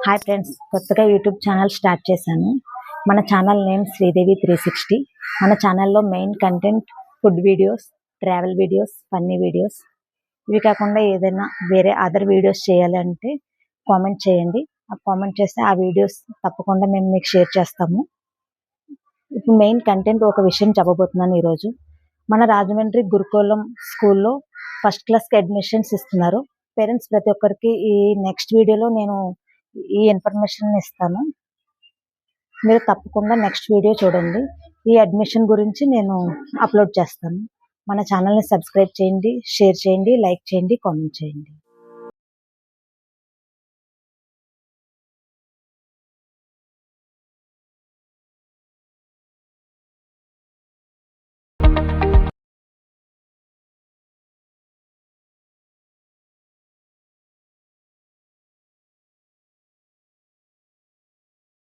Hi friends, కొత్తగా YouTube channel start చేశాను. మన ఛానల్ నేమ్ శ్రీదేవి 360. మన ఛానల్లో main content food videos, travel videos, funny videos. ఇవి కాకుండా ఏదైనా వేరే అదర్ వీడియోస్ చేయాలంటే కామెంట్ చేయండి. ఆ కామెంట్ చేస్తే ఆ వీడియోస్ తప్పకుండా మేము మీకు షేర్ చేస్తాము. ఇప్పుడు మెయిన్ కంటెంట్ ఒక విషయం చెప్పబోతున్నాను ఈరోజు. మన రాజమండ్రి గురుకులం స్కూల్లో ఫస్ట్ క్లాస్కి అడ్మిషన్స్ ఇస్తున్నారు. పేరెంట్స్ ప్రతి ఒక్కరికి ఈ నెక్స్ట్ వీడియోలో నేను ఈ ఇన్ఫర్మేషన్ ఇస్తాను. మీరు తప్పకుండా నెక్స్ట్ వీడియో చూడండి. ఈ అడ్మిషన్ గురించి నేను అప్లోడ్ చేస్తాను. మన ఛానల్ని సబ్స్క్రైబ్ చేయండి, షేర్ చేయండి, లైక్ చేయండి, కామెంట్ చేయండి.